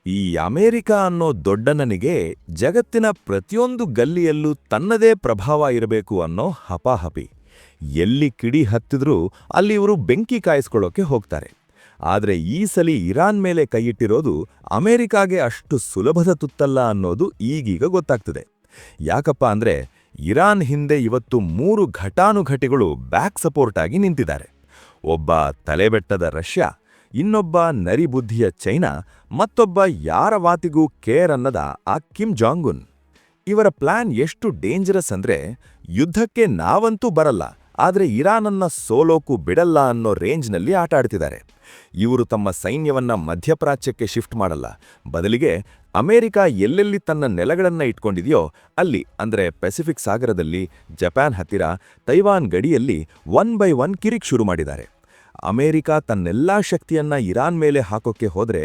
ಈ ಅಮೆರಿಕ ಅನ್ನೋ ದೊಡ್ಡನನಿಗೆ ಜಗತ್ತಿನ ಪ್ರತಿಯೊಂದು ಗಲ್ಲಿಯಲ್ಲೂ ತನ್ನದೇ ಪ್ರಭಾವ ಇರಬೇಕು ಅನ್ನೋ ಹಪಾಹಪಿ. ಎಲ್ಲಿ ಕಿಡಿ ಹತ್ತಿದ್ರೂ ಅಲ್ಲಿ ಇವರು ಬೆಂಕಿ ಕಾಯಿಸ್ಕೊಳ್ಳೋಕೆ ಹೋಗ್ತಾರೆ. ಆದರೆ ಈ ಸಲಿ ಇರಾನ್ ಮೇಲೆ ಕೈಯಿಟ್ಟಿರೋದು ಅಮೆರಿಕಾಗೆ ಅಷ್ಟು ಸುಲಭದ ತುತ್ತಲ್ಲ ಅನ್ನೋದು ಈಗೀಗ ಗೊತ್ತಾಗ್ತದೆ. ಯಾಕಪ್ಪ ಅಂದ್ರೆ ಇರಾನ್ ಹಿಂದೆ ಇವತ್ತು 3 ಘಟಾನುಘಟಿಗಳು ಬ್ಯಾಕ್ ಸಪೋರ್ಟ್ ಆಗಿ ನಿಂತಿದ್ದಾರೆ. ಒಬ್ಬ ತಲೆಬೆಟ್ಟದ ರಷ್ಯಾ, ಇನ್ನೊಬ್ಬ ನರಿಬುದ್ಧಿಯ ಚೈನಾ, ಮತ್ತೊಬ್ಬ ಯಾರ ವಾತಿಗೂ ಕೇರ್ ಅನ್ನದ ಆ ಕಿಮ್ ಜಾಂಗ್ ಉನ್. ಇವರ ಪ್ಲಾನ್ ಎಷ್ಟು ಡೇಂಜರಸ್ ಅಂದ್ರೆ ಯುದ್ಧಕ್ಕೆ ನಾವಂತೂ ಬರಲ್ಲ, ಆದರೆ ಇರಾನನ್ನ ಸೋಲೋಕು ಬಿಡಲ್ಲ ಅನ್ನೋ ರೇಂಜ್ನಲ್ಲಿ ಆಟ ಆಡ್ತಿದ್ದಾರೆ. ಇವರು ತಮ್ಮ ಸೈನ್ಯವನ್ನ ಮಧ್ಯಪ್ರಾಚ್ಯಕ್ಕೆ ಶಿಫ್ಟ್ ಮಾಡಲ್ಲ, ಬದಲಿಗೆ ಅಮೆರಿಕ ಎಲ್ಲೆಲ್ಲಿ ತನ್ನ ನೆಲಗಳನ್ನ ಇಟ್ಕೊಂಡಿದೆಯೋ ಅಲ್ಲಿ, ಅಂದ್ರೆ ಪೆಸಿಫಿಕ್ ಸಾಗರದಲ್ಲಿ, ಜಪಾನ್ ಹತ್ತಿರ, ತೈವಾನ್ ಗಡಿಯಲ್ಲಿ 1 ಬೈ 1 ಕಿರಿಕ್ ಶುರು ಮಾಡಿದ್ದಾರೆ. ಅಮೆರಿಕ ತನ್ನೆಲ್ಲಾ ಶಕ್ತಿಯನ್ನ ಇರಾನ್ ಮೇಲೆ ಹಾಕೋಕೆ ಹೋದ್ರೆ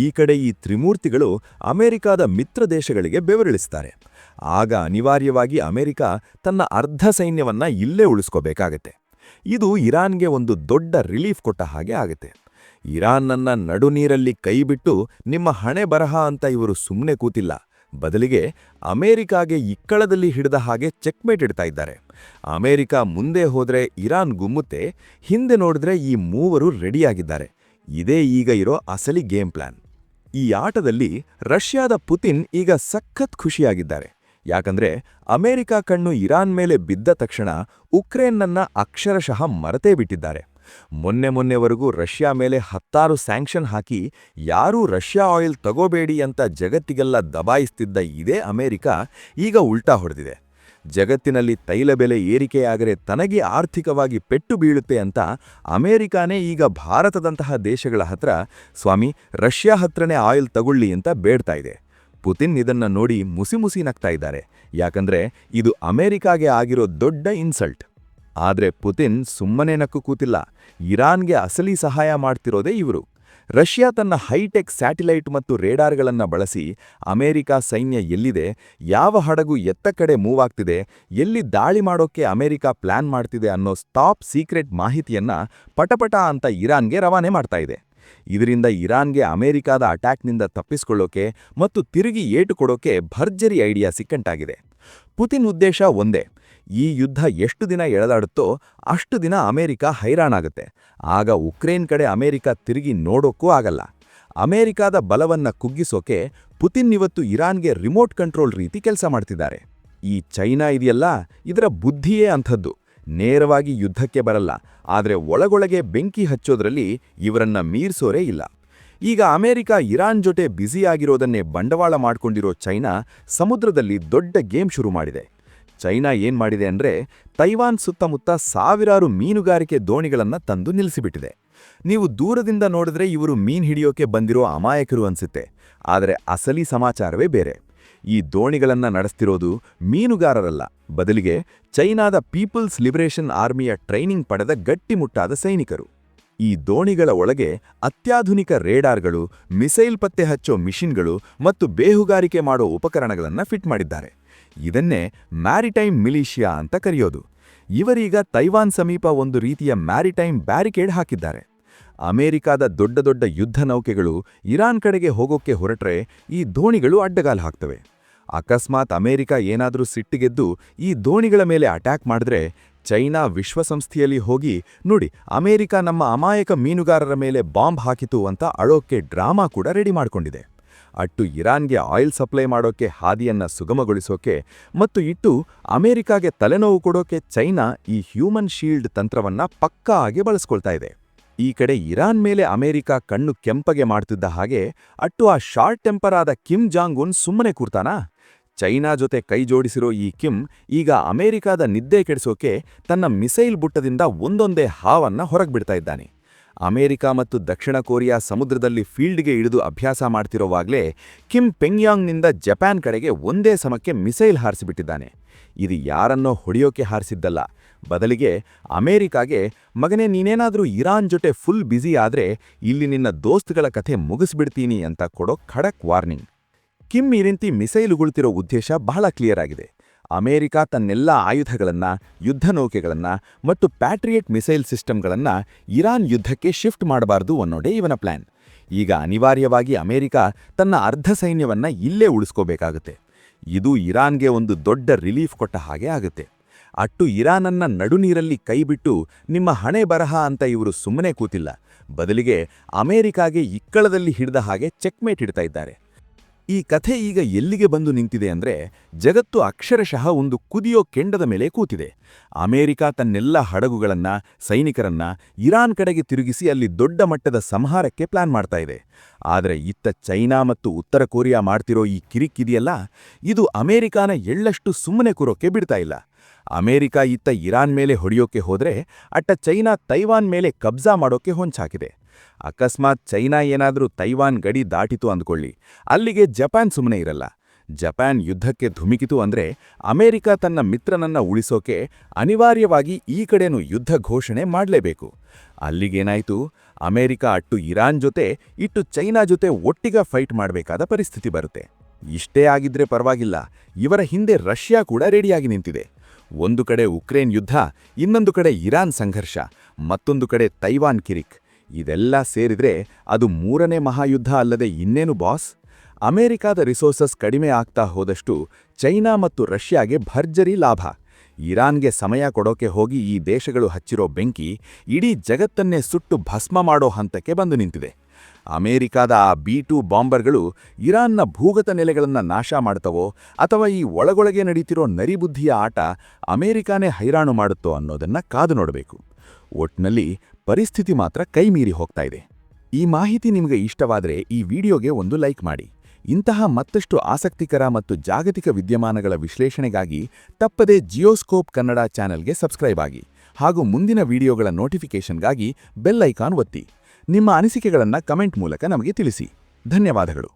ಈ ಕಡೆ ಈ ತ್ರಿಮೂರ್ತಿಗಳು ಅಮೆರಿಕಾದ ಮಿತ್ರ ದೇಶಗಳಿಗೆ ಬೆವರಿಳಿಸ್ತಾರೆ. ಆಗ ಅನಿವಾರ್ಯವಾಗಿ ಅಮೆರಿಕ ತನ್ನ ಅರ್ಧ ಸೈನ್ಯವನ್ನ ಇಲ್ಲೇ ಉಳಿಸ್ಕೋಬೇಕಾಗತ್ತೆ. ಇದು ಇರಾನ್ಗೆ ಒಂದು ದೊಡ್ಡ ರಿಲೀಫ್ ಕೊಟ್ಟ ಹಾಗೆ ಆಗತ್ತೆ. ಇರಾನ್ನನ್ನ ನಡುನೀರಲ್ಲಿ ಕೈಬಿಟ್ಟು ನಿಮ್ಮ ಹಣೆ ಬರಹ ಅಂತ ಇವರು ಸುಮ್ಮನೆ ಕೂತಿಲ್ಲ, ಬದಲಿಗೆ ಅಮೆರಿಕಾಗೆ ಇಕ್ಕಳದಲ್ಲಿ ಹಿಡಿದ ಹಾಗೆ ಚೆಕ್ಮೇಟ್ ಇಡ್ತಾ ಇದ್ದಾರೆ. ಅಮೆರಿಕ ಮುಂದೆ ಹೋದ್ರೆ ಇರಾನ್ ಗುಮ್ಮುತ್ತೆ, ಹಿಂದೆ ನೋಡಿದ್ರೆ ಈ ಮೂವರು ರೆಡಿಯಾಗಿದ್ದಾರೆ. ಇದೇ ಈಗ ಇರೋ ಅಸಲಿ ಗೇಮ್ ಪ್ಲಾನ್. ಈ ಆಟದಲ್ಲಿ ರಷ್ಯಾದ ಪುತಿನ್ ಈಗ ಸಖತ್ ಖುಷಿಯಾಗಿದ್ದಾರೆ. ಯಾಕಂದ್ರೆ ಅಮೆರಿಕ ಕಣ್ಣು ಇರಾನ್ ಮೇಲೆ ಬಿದ್ದ ತಕ್ಷಣ ಉಕ್ರೇನ್ನನ್ನ ಅಕ್ಷರಶಃ ಮರೆತೇ ಬಿಟ್ಟಿದ್ದಾರೆ. ಮೊನ್ನೆವರೆಗೂ ರಷ್ಯಾ ಮೇಲೆ 10 ಸ್ಯಾಂಕ್ಷನ್ ಹಾಕಿ ಯಾರೂ ರಷ್ಯಾ ಆಯಿಲ್ ತಗೋಬೇಡಿ ಅಂತ ಜಗತ್ತಿಗೆಲ್ಲ ದಬಾಯಿಸ್ತಿದ್ದ ಇದೇ ಅಮೆರಿಕ ಈಗ ಉಲ್ಟಾ ಹೊಡೆದಿದೆ. ಜಗತ್ತಿನಲ್ಲಿ ತೈಲ ಬೆಲೆ ಏರಿಕೆಯಾದರೆ ತನಗೆ ಆರ್ಥಿಕವಾಗಿ ಪೆಟ್ಟು ಬೀಳುತ್ತೆ ಅಂತ ಅಮೆರಿಕಾನೇ ಈಗ ಭಾರತದಂತಹ ದೇಶಗಳ ಹತ್ರ ಸ್ವಾಮಿ ರಷ್ಯಾ ಹತ್ರನೇ ಆಯಿಲ್ ತಗೊಳ್ಳಿ ಅಂತ ಬೇಡ್ತಾ ಇದೆ. ಪುತಿನ್ ಇದನ್ನ ನೋಡಿ ಮುಸಿ ನಗ್ತಾ ಇದ್ದಾರೆ, ಯಾಕಂದ್ರೆ ಇದು ಅಮೆರಿಕಾಗೆ ಆಗಿರೋ ದೊಡ್ಡ ಇನ್ಸಲ್ಟ್. ಆದ್ರೆ ಪುತಿನ್ ಸುಮ್ಮನೆ ನಕ್ಕು ಕೂತಿಲ್ಲ, ಇರಾನ್ಗೆ ಅಸಲಿ ಸಹಾಯ ಮಾಡ್ತಿರೋದೇ ಇವರು. ರಷ್ಯಾ ತನ್ನ ಹೈಟೆಕ್ ಸ್ಯಾಟಿಲೈಟ್ ಮತ್ತು ರೇಡಾರ್ಗಳನ್ನು ಬಳಸಿ ಅಮೆರಿಕ ಸೈನ್ಯ ಎಲ್ಲಿದೆ, ಯಾವ ಹಡಗು ಎತ್ತ ಕಡೆ ಮೂವ್ ಆಗ್ತಿದೆ, ಎಲ್ಲಿ ದಾಳಿ ಮಾಡೋಕ್ಕೆ ಅಮೆರಿಕ ಪ್ಲಾನ್ ಮಾಡ್ತಿದೆ ಅನ್ನೋ ಟಾಪ್ ಸೀಕ್ರೆಟ್ ಮಾಹಿತಿಯನ್ನ ಪಟಪಟ ಅಂತ ಇರಾನ್ಗೆ ರವಾನೆ ಮಾಡ್ತಾ ಇದೆ. ಇದರಿಂದ ಇರಾನ್ಗೆ ಅಮೆರಿಕಾದ ಅಟ್ಯಾಕ್ನಿಂದ ತಪ್ಪಿಸ್ಕೊಳ್ಳೋಕೆ ಮತ್ತು ತಿರುಗಿ ಏಟು ಕೊಡೋಕೆ ಭರ್ಜರಿ ಐಡಿಯಾ ಸಿಕ್ಕಂಟಾಗಿದೆ. ಪುತಿನ್ ಉದ್ದೇಶ ಒಂದೇ, ಈ ಯುದ್ಧ ಎಷ್ಟು ದಿನ ಎಳೆದಾಡುತ್ತೋ ಅಷ್ಟು ದಿನ ಅಮೆರಿಕ ಹೈರಾಣಾಗುತ್ತೆ. ಆಗ ಉಕ್ರೇನ್ ಕಡೆ ಅಮೆರಿಕ ತಿರುಗಿ ನೋಡೋಕ್ಕೂ ಆಗಲ್ಲ. ಅಮೆರಿಕಾದ ಬಲವನ್ನ ಕುಗ್ಗಿಸೋಕೆ ಪುತಿನ್ ಇವತ್ತು ಇರಾನ್ಗೆ ರಿಮೋಟ್ ಕಂಟ್ರೋಲ್ ರೀತಿ ಕೆಲಸ ಮಾಡ್ತಿದ್ದಾರೆ. ಈ ಚೈನಾ ಇದೆಯಲ್ಲ, ಇದರ ಬುದ್ಧಿಯೇ ಅಂಥದ್ದು. ನೇರವಾಗಿ ಯುದ್ಧಕ್ಕೆ ಬರಲ್ಲ, ಆದರೆ ಒಳಗೊಳಗೆ ಬೆಂಕಿ ಹಚ್ಚೋದ್ರಲ್ಲಿ ಇವರನ್ನ ಮೀರ್ಸೋರೇ ಇಲ್ಲ. ಈಗ ಅಮೆರಿಕ ಇರಾನ್ ಜೊತೆ ಬ್ಯುಸಿಯಾಗಿರೋದನ್ನೇ ಬಂಡವಾಳ ಮಾಡ್ಕೊಂಡಿರೋ ಚೈನಾ ಸಮುದ್ರದಲ್ಲಿ ದೊಡ್ಡ ಗೇಮ್ ಶುರು ಮಾಡಿದೆ. ಚೈನಾ ಏನ್ ಮಾಡಿದೆ ಅಂದ್ರೆ ತೈವಾನ್ ಸುತ್ತಮುತ್ತ ಸಾವಿರಾರು ಮೀನುಗಾರಿಕೆ ದೋಣಿಗಳನ್ನ ತಂದು ನಿಲ್ಲಿಸಿಬಿಟ್ಟಿದೆ. ನೀವು ದೂರದಿಂದ ನೋಡಿದ್ರೆ ಇವರು ಮೀನ್ ಹಿಡಿಯೋಕೆ ಬಂದಿರೋ ಅಮಾಯಕರು ಅನ್ಸುತ್ತೆ, ಆದರೆ ಅಸಲಿ ಸಮಾಚಾರವೇ ಬೇರೆ. ಈ ದೋಣಿಗಳನ್ನ ನಡೆಸ್ತಿರೋದು ಮೀನುಗಾರರಲ್ಲ, ಬದಲಿಗೆ ಚೈನಾದ ಪೀಪಲ್ಸ್ ಲಿಬರೇಷನ್ ಆರ್ಮಿಯ ಟ್ರೈನಿಂಗ್ ಪಡೆದ ಗಟ್ಟಿಮುಟ್ಟಾದ ಸೈನಿಕರು. ಈ ದೋಣಿಗಳ ಒಳಗೆ ಅತ್ಯಾಧುನಿಕ ರೇಡಾರ್ಗಳು, ಮಿಸೈಲ್ ಪತ್ತೆ ಹಚ್ಚೋ ಮಿಷಿನ್ಗಳು ಮತ್ತು ಬೇಹುಗಾರಿಕೆ ಮಾಡೋ ಉಪಕರಣಗಳನ್ನು ಫಿಟ್ ಮಾಡಿದ್ದಾರೆ. ಇದನ್ನೇ ಮ್ಯಾರಿಟೈಮ್ ಮಿಲಿಷಿಯಾ ಅಂತ ಕರೆಯೋದು. ಇವರೀಗ ತೈವಾನ್ ಸಮೀಪ ಒಂದು ರೀತಿಯ ಮ್ಯಾರಿಟೈಮ್ ಬ್ಯಾರಿಕೇಡ್ ಹಾಕಿದ್ದಾರೆ. ಅಮೆರಿಕಾದ ದೊಡ್ಡ ಯುದ್ಧ ನೌಕೆಗಳು ಇರಾನ್ ಕಡೆಗೆ ಹೋಗೋಕ್ಕೆ ಹೊರಟ್ರೆ ಈ ದೋಣಿಗಳು ಅಡ್ಡಗಾಲು ಹಾಕ್ತವೆ. ಅಕಸ್ಮಾತ್ ಅಮೆರಿಕ ಏನಾದರೂ ಸಿಟ್ಟಿಗೆದ್ದು ಈ ದೋಣಿಗಳ ಮೇಲೆ ಅಟ್ಯಾಕ್ ಮಾಡಿದ್ರೆ ಚೈನಾ ವಿಶ್ವಸಂಸ್ಥೆಯಲ್ಲಿ ಹೋಗಿ ನೋಡಿ ಅಮೆರಿಕ ನಮ್ಮ ಅಮಾಯಕ ಮೀನುಗಾರರ ಮೇಲೆ ಬಾಂಬ್ ಹಾಕಿತು ಅಂತ ಅಳೋಕ್ಕೆ ಡ್ರಾಮಾ ಕೂಡ ರೆಡಿ ಮಾಡಿಕೊಂಡಿದೆ. ಅಟ್ಟು ಇರಾನ್ಗೆ ಆಯಿಲ್ ಸಪ್ಲೈ ಮಾಡೋಕೆ ಹಾದಿಯನ್ನ ಸುಗಮಗೊಳಿಸೋಕೆ ಮತ್ತು ಇಟ್ಟು ಅಮೆರಿಕಾಗೆ ತಲೆನೋವು ಕೊಡೋಕೆ ಚೈನಾ ಈ ಹ್ಯೂಮನ್ ಶೀಲ್ಡ್ ತಂತ್ರವನ್ನ ಪಕ್ಕಾ ಆಗಿ ಬಳಸ್ಕೊಳ್ತಾ ಇದೆ. ಈ ಕಡೆ ಇರಾನ್ ಮೇಲೆ ಅಮೆರಿಕ ಕಣ್ಣು ಕೆಂಪಗೆ ಮಾಡ್ತಿದ್ದ ಹಾಗೆ ಅಟ್ಟು ಆ ಶಾರ್ಟ್ ಟೆಂಪರ್ ಆದ ಕಿಮ್ ಜಾಂಗ್ ಉನ್ ಸುಮ್ಮನೆ ಕೂರ್ತಾನಾ? ಚೈನಾ ಜೊತೆ ಕೈ ಜೋಡಿಸಿರೋ ಈ ಕಿಮ್ ಈಗ ಅಮೆರಿಕಾದ ನಿದ್ದೆ ಕೆಡಿಸೋಕೆ ತನ್ನ ಮಿಸೈಲ್ ಬುಟ್ಟದಿಂದ ಒಂದೊಂದೇ ಹಾವನ್ನ ಹೊರಗ್ಬಿಡ್ತಾ ಇದ್ದಾನೆ. ಅಮೆರಿಕ ಮತ್ತು ದಕ್ಷಿಣ ಕೊರಿಯಾ ಸಮುದ್ರದಲ್ಲಿ ಫೀಲ್ಡ್ಗೆ ಇಳಿದು ಅಭ್ಯಾಸ ಮಾಡ್ತಿರೋವಾಗಲೇ ಕಿಮ್ ಪೆಂಗ್ಯಾಂಗ್ನಿಂದ ಜಪಾನ್ ಕಡೆಗೆ ಒಂದೇ ಸಮಕ್ಕೆ ಮಿಸೈಲ್ ಹಾರಿಸಿಬಿಟ್ಟಿದ್ದಾನೆ. ಇದು ಯಾರನ್ನೋ ಹೊಡೆಯೋಕೆ ಹಾರಿಸಿದ್ದಲ್ಲ, ಬದಲಿಗೆ ಅಮೆರಿಕಾಗೆ ಮಗನೇ ನೀನೇನಾದರೂ ಇರಾನ್ ಜೊತೆ ಫುಲ್ ಬ್ಯುಸಿ ಆದ್ರೆ ಇಲ್ಲಿ ನಿನ್ನ ದೋಸ್ತುಗಳ ಕಥೆ ಮುಗಿಸ್ಬಿಡ್ತೀನಿ ಅಂತ ಕೊಡೋ ಖಡಕ್ ವಾರ್ನಿಂಗ್. ಕಿಮ್ ಈ ರೀತಿ ಮಿಸೈಲ್ ಉಗುಳ್ತಿರೋ ಉದ್ದೇಶ ಬಹಳ ಕ್ಲಿಯರ್ ಆಗಿದೆ. ಅಮೆರಿಕ ತನ್ನೆಲ್ಲ ಆಯುಧಗಳನ್ನ, ಯುದ್ಧ ನೌಕೆಗಳನ್ನ ಮತ್ತು ಪ್ಯಾಟ್ರಿಯೇಟ್ ಮಿಸೈಲ್ ಸಿಸ್ಟಮ್ಗಳನ್ನ ಇರಾನ್ ಯುದ್ಧಕ್ಕೆ ಶಿಫ್ಟ್ ಮಾಡಬಾರದು ಅನ್ನೋದೇ ಇವನ ಪ್ಲಾನ್. ಈಗ ಅನಿವಾರ್ಯವಾಗಿ ಅಮೆರಿಕ ತನ್ನ ಅರ್ಧ ಸೈನ್ಯವನ್ನ ಇಲ್ಲೇ ಉಳಿಸ್ಕೋಬೇಕಾಗುತ್ತೆ. ಇದು ಇರಾನ್ಗೆ ಒಂದು ದೊಡ್ಡ ರಿಲೀಫ್ ಕೊಟ್ಟ ಹಾಗೆ ಆಗುತ್ತೆ. ಅಟ್ಟು ಇರಾನನ್ನ ನಡುನೀರಲ್ಲಿ ಕೈಬಿಟ್ಟು ನಿಮ್ಮ ಹಣೆ ಬರಹ ಅಂತ ಇವರು ಸುಮ್ಮನೆ ಕೂತಿಲ್ಲ, ಬದಲಿಗೆ ಅಮೆರಿಕಾಗೆ ಇಕ್ಕಳದಲ್ಲಿ ಹಿಡಿದ ಹಾಗೆ ಚೆಕ್ಮೇಟ್ ಇಡ್ತಾ ಇದ್ದಾರೆ. ಈ ಕಥೆ ಈಗ ಎಲ್ಲಿಗೆ ಬಂದು ನಿಂತಿದೆ ಅಂದ್ರೆ, ಜಗತ್ತು ಅಕ್ಷರಶಃ ಒಂದು ಕುದಿಯೋ ಕೆಂಡದ ಮೇಲೆ ಕೂತಿದೆ. ಅಮೆರಿಕ ತನ್ನೆಲ್ಲ ಹಡಗುಗಳನ್ನ, ಸೈನಿಕರನ್ನ ಇರಾನ್ ಕಡೆಗೆ ತಿರುಗಿಸಿ ಅಲ್ಲಿ ದೊಡ್ಡ ಮಟ್ಟದ ಸಂಹಾರಕ್ಕೆ ಪ್ಲಾನ್ ಮಾಡ್ತಾ ಇದೆ. ಆದರೆ ಇತ್ತ ಚೈನಾ ಮತ್ತು ಉತ್ತರ ಕೊರಿಯಾ ಮಾಡ್ತಿರೋ ಈ ಕಿರಿಕಿದೆಯಲ್ಲ, ಇದು ಅಮೆರಿಕಾನ ಎಳ್ಳಷ್ಟು ಸುಮ್ಮನೆ ಕೂರೋಕೆ ಬಿಡ್ತಾ ಇಲ್ಲ. ಅಮೆರಿಕ ಇತ್ತ ಇರಾನ್ ಮೇಲೆ ಹೊಡೆಯೋಕೆ ಹೋದ್ರೆ, ಅಟ್ಟ ಚೈನಾ ತೈವಾನ್ ಮೇಲೆ ಕಬ್ಜಾ ಮಾಡೋಕೆ ಹೊಂಚಾಕಿದೆ. ಅಕಸ್ಮಾತ್ ಚೈನಾ ಏನಾದರೂ ತೈವಾನ್ ಗಡಿ ದಾಟಿತು ಅಂದ್ಕೊಳ್ಳಿ, ಅಲ್ಲಿಗೆ ಜಪಾನ್ ಸುಮ್ಮನೆ ಇರಲ್ಲ. ಜಪಾನ್ ಯುದ್ಧಕ್ಕೆ ಧುಮುಕಿತು ಅಂದ್ರೆ ಅಮೆರಿಕ ತನ್ನ ಮಿತ್ರನನ್ನ ಉಳಿಸೋಕೆ ಅನಿವಾರ್ಯವಾಗಿ ಈ ಕಡೆನೂ ಯುದ್ಧ ಘೋಷಣೆ ಮಾಡಲೇಬೇಕು. ಅಲ್ಲಿಗೇನಾಯ್ತು, ಅಮೆರಿಕ ಅಟ್ಟು ಇರಾನ್ ಜೊತೆ ಇಟ್ಟು ಚೈನಾ ಜೊತೆ ಒಟ್ಟಿಗ ಫೈಟ್ ಮಾಡಬೇಕಾದ ಪರಿಸ್ಥಿತಿ ಬರುತ್ತೆ. ಇಷ್ಟೇ ಆಗಿದ್ರೆ ಪರವಾಗಿಲ್ಲ, ಇವರ ಹಿಂದೆ ರಷ್ಯಾ ಕೂಡ ರೆಡಿಯಾಗಿ ನಿಂತಿದೆ. ಒಂದು ಕಡೆ ಉಕ್ರೇನ್ ಯುದ್ಧ, ಇನ್ನೊಂದು ಕಡೆ ಇರಾನ್ ಸಂಘರ್ಷ, ಮತ್ತೊಂದು ಕಡೆ ತೈವಾನ್ ಕಿರಿಕ್. ಇದೆಲ್ಲ ಸೇರಿದ್ರೆ ಅದು ಮೂರನೇ ಮಹಾಯುದ್ಧ ಅಲ್ಲದೆ ಇನ್ನೇನು ಬಾಸ್. ಅಮೆರಿಕಾದ ರಿಸೋರ್ಸಸ್ ಕಡಿಮೆ ಆಗ್ತಾ ಹೋದಷ್ಟು ಚೈನಾ ಮತ್ತು ರಷ್ಯಾಗೆ ಭರ್ಜರಿ ಲಾಭ. ಇರಾನ್ಗೆ ಸಮಯ ಕೊಡೋಕೆ ಹೋಗಿ ಈ ದೇಶಗಳು ಹಚ್ಚಿರೋ ಬೆಂಕಿ ಇಡೀ ಜಗತ್ತನ್ನೇ ಸುಟ್ಟು ಭಸ್ಮ ಮಾಡೋ ಹಂತಕ್ಕೆ ಬಂದು ನಿಂತಿದೆ. ಅಮೆರಿಕಾದ ಆ B-2 ಬಾಂಬರ್ಗಳು ಇರಾನ್ನ ಭೂಗತ ನೆಲೆಗಳನ್ನು ನಾಶ ಮಾಡ್ತವೋ ಅಥವಾ ಈ ಒಳಗೊಳಗೆ ನಡೀತಿರೋ ನರಿಬುದ್ಧಿಯ ಆಟ ಅಮೆರಿಕಾನೇ ಹೈರಾಣು ಮಾಡುತ್ತೋ ಅನ್ನೋದನ್ನ ಕಾದು ನೋಡಬೇಕು. ಒಟ್ನಲ್ಲಿ ಪರಿಸ್ಥಿತಿ ಮಾತ್ರ ಕೈಮೀರಿ ಹೋಗ್ತಾ ಇದೆ. ಈ ಮಾಹಿತಿ ನಿಮಗೆ ಇಷ್ಟವಾದರೆ ಈ ವಿಡಿಯೋಗೆ ಒಂದು ಲೈಕ್ ಮಾಡಿ. ಇಂತಹ ಮತ್ತಷ್ಟು ಆಸಕ್ತಿಕರ ಮತ್ತು ಜಾಗತಿಕ ವಿದ್ಯಮಾನಗಳ ವಿಶ್ಲೇಷಣೆಗಾಗಿ ತಪ್ಪದೇ ಜಿಯೋಸ್ಕೋಪ್ ಕನ್ನಡ ಚಾನೆಲ್ಗೆ ಸಬ್ಸ್ಕ್ರೈಬ್ ಆಗಿ ಹಾಗೂ ಮುಂದಿನ ವಿಡಿಯೋಗಳ ನೋಟಿಫಿಕೇಷನ್ಗಾಗಿ ಬೆಲ್ ಐಕಾನ್ ಒತ್ತಿ. ನಿಮ್ಮ ಅನಿಸಿಕೆಗಳನ್ನು ಕಮೆಂಟ್ ಮೂಲಕ ನಮಗೆ ತಿಳಿಸಿ. ಧನ್ಯವಾದಗಳು.